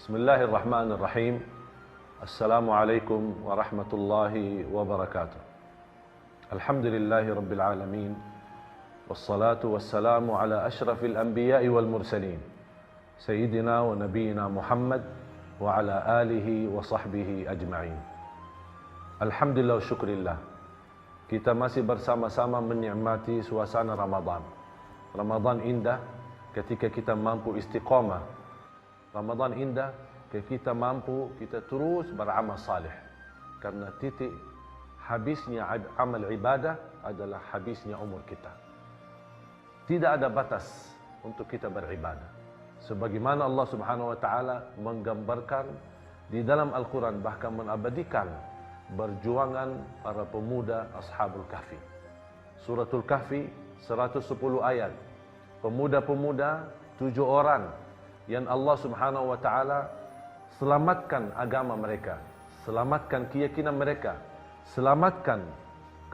Bismillahirrahmanirrahim. Assalamualaikum warahmatullahi wabarakatuh. Alhamdulillahi rabbil alamin. Wassalatu wassalamu ala ashrafil anbiya'i wal mursalin. Sayyidina wa nabiyina Muhammad wa ala alihi wa sahbihi ajma'in. Alhamdulillah wa syukrillah. Kita masih bersama-sama menikmati suasana Ramadan. Ramadan indah ketika kita mampu istiqamah. Ramadan indah ketika kita mampu kita terus beramal salih. Karena titik habisnya amal ibadah adalah habisnya umur kita. Tidak ada batas untuk kita beribadah. Sebagaimana Allah Subhanahu wa taala menggambarkan di dalam Al-Quran, bahkan mengabadikan perjuangan para pemuda Ashabul Kahfi. Suratul Kahfi 110 ayat. Pemuda-pemuda 7 orang yang Allah Subhanahu wa taala selamatkan agama mereka, selamatkan keyakinan mereka, selamatkan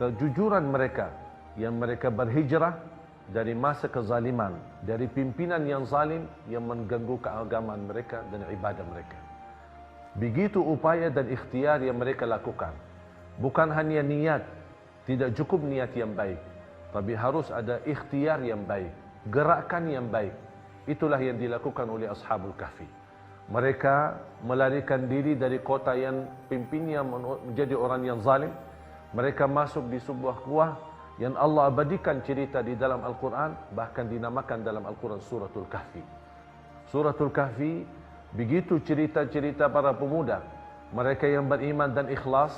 kejujuran mereka, yang mereka berhijrah dari masa kezaliman, dari pimpinan yang zalim yang mengganggu keagamaan mereka dan ibadah mereka. Begitu upaya dan ikhtiar yang mereka lakukan. Bukan hanya niat, tidak cukup niat yang baik, tapi harus ada ikhtiar yang baik, gerakan yang baik. Itulah yang dilakukan oleh Ashabul Kahfi. Mereka melarikan diri dari kota yang pimpinnya menjadi orang yang zalim. Mereka masuk di sebuah gua yang Allah abadikan cerita di dalam Al-Quran, bahkan dinamakan dalam Al-Quran Suratul Kahfi. Suratul Kahfi begitu cerita-cerita para pemuda, mereka yang beriman dan ikhlas,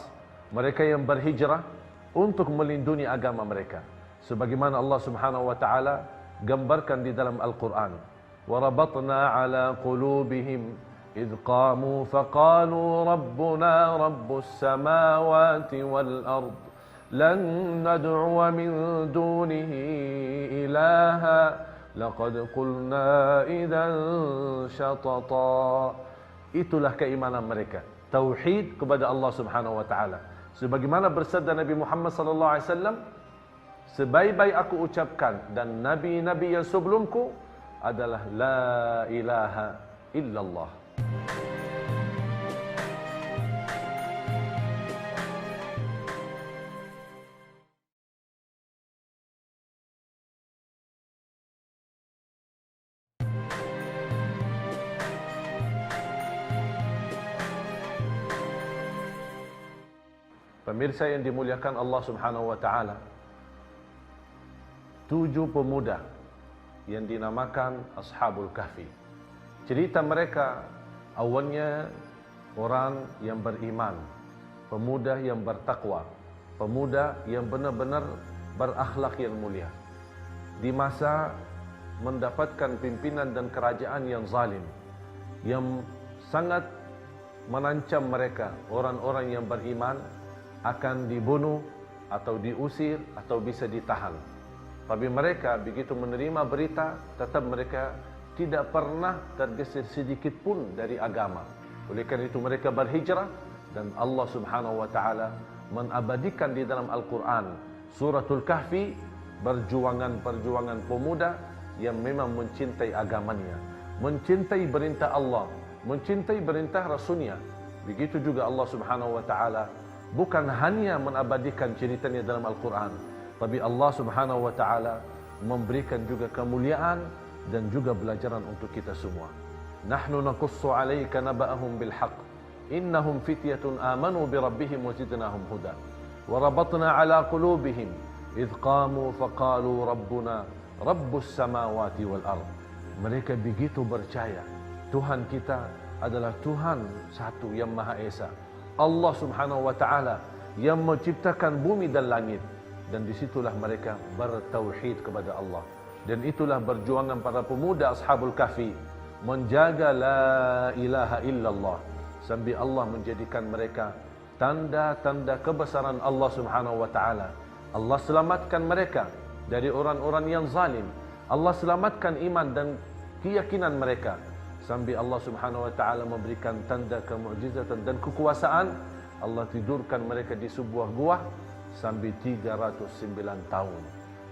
mereka yang berhijrah untuk melindungi agama mereka. Sebagaimana Allah Subhanahu wa taala gambarkan di dalam Al-Quran, وَرَبَطْنَا عَلَى قُلُوبِهِمْ إِذْ قَامُوا فَقَالُوا رَبُّنَا رَبُّ السَّمَاوَاتِ وَالْأَرْضِ لَنْ نَدْعُوَ مِنْ دُونِهِ إِلَهًا لَقَدْ قُلْنَا إِذًا شَطَطًا. Itulah keimanan mereka, tauhid kepada Allah Subhanahu wa taala. Sebagaimana bersabda Nabi Muhammad sallallahu alaihi wasallam, sebaik-baik aku ucapkan dan nabi-nabi yang sebelumku adalah la ilaha illallah. Pemirsa yang dimuliakan Allah Subhanahu wa taala, 7 pemuda yang dinamakan Ashabul Kahfi. Cerita mereka awalnya orang yang beriman, pemuda yang bertakwa, pemuda yang benar-benar berakhlak yang mulia. Di masa mendapatkan pimpinan dan kerajaan yang zalim, yang sangat menancam mereka, orang-orang yang beriman akan dibunuh atau diusir atau bisa ditahan. Tapi mereka begitu menerima berita, tetap mereka tidak pernah tergeser sedikit pun dari agama. Oleh karena itu mereka berhijrah, dan Allah Subhanahu wa taala mengabadikan di dalam Al-Quran Suratul Kahfi perjuangan-perjuangan pemuda yang memang mencintai agamanya, mencintai perintah Allah, mencintai perintah Rasulnya. Begitu juga Allah Subhanahu wa taala bukan hanya mengabadikan ceritanya dalam Al-Quran, tapi Allah Subhanahu wa taala memberikan juga kemuliaan dan juga pelajaran untuk kita semua. Nahnu naqussu 'alaika naba'ahum bil haqq innahum fityatun amanu bi rabbihim wa zidnahum huda wa rabatna 'ala qulubihim idh qamu faqalu rabbuna rabbus samawati wal ard. Mereka begitu percaya Tuhan kita adalah Tuhan satu yang Maha Esa, Allah Subhanahu wa taala yang menciptakan bumi dan langit. Dan disitulah mereka bertauhid kepada Allah. Dan itulah perjuangan para pemuda Ashabul Kahfi, menjaga la ilaha illallah, sambil Allah menjadikan mereka tanda-tanda kebesaran Allah Subhanahu wa taala. Allah selamatkan mereka dari orang-orang yang zalim. Allah selamatkan iman dan keyakinan mereka, sambil Allah Subhanahu wa taala memberikan tanda kemukjizatan dan kekuasaan. Allah tidurkan mereka di sebuah gua sampai 309 tahun.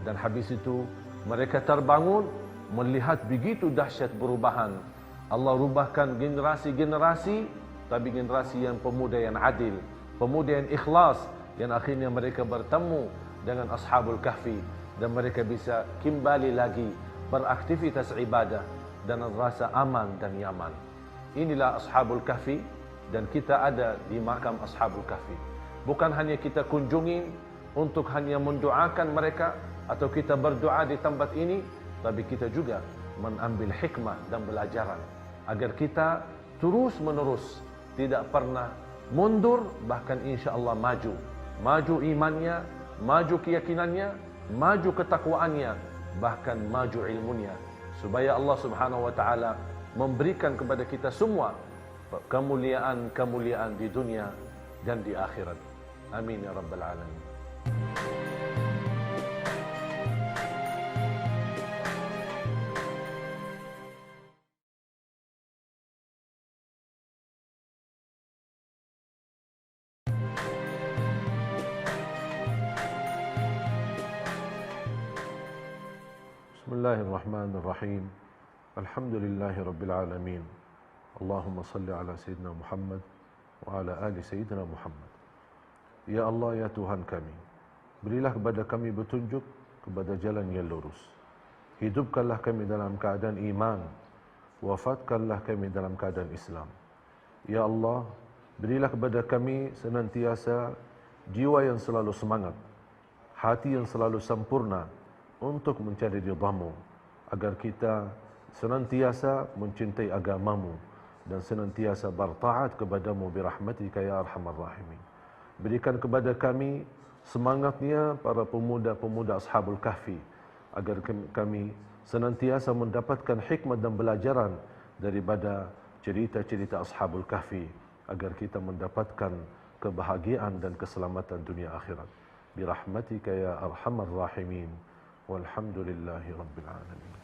Dan habis itu mereka terbangun melihat begitu dahsyat perubahan Allah rubahkan generasi-generasi, tapi generasi yang pemuda yang adil, pemuda yang ikhlas, yang akhirnya mereka bertemu dengan Ashabul Kahfi dan mereka bisa kembali lagi beraktivitas ibadah dan rasa aman dan nyaman. Inilah Ashabul Kahfi dan kita ada di makam Ashabul Kahfi. Bukan hanya kita kunjungi untuk hanya mendoakan mereka atau kita berdoa di tempat ini, tapi kita juga mengambil hikmah dan pelajaran agar kita terus menerus tidak pernah mundur, bahkan insya-Allah maju imannya, maju keyakinannya, maju ketakwaannya, bahkan maju ilmunya, supaya Allah Subhanahu wa taala memberikan kepada kita semua kemuliaan di dunia dan di akhirat. Amin ya rabbal alamin. Bismillahirrahmanirrahim. Alhamdulillahi rabbil alamin. Allahumma salli ala Sayyidina Muhammad wa ala ali Sayyidina Muhammad. Ya Allah, ya Tuhan kami, berilah kepada kami petunjuk kepada jalan yang lurus. Hidupkanlah kami dalam keadaan iman, wafatkanlah kami dalam keadaan Islam. Ya Allah, berilah kepada kami senantiasa jiwa yang selalu semangat, hati yang selalu sempurna untuk mencari ridha-Mu, agar kita senantiasa mencintai agama-Mu dan senantiasa bertaat kepada-Mu birahmatika ya arhamar rahimin. Berikan kepada kami semangatnya para pemuda-pemuda Ashabul Kahfi, agar kami senantiasa mendapatkan hikmah dan pelajaran daripada cerita-cerita Ashabul Kahfi, agar kita mendapatkan kebahagiaan dan keselamatan dunia akhirat. Birahmatika ya arhamar rahimin. Walhamdulillahi rabbil alamin.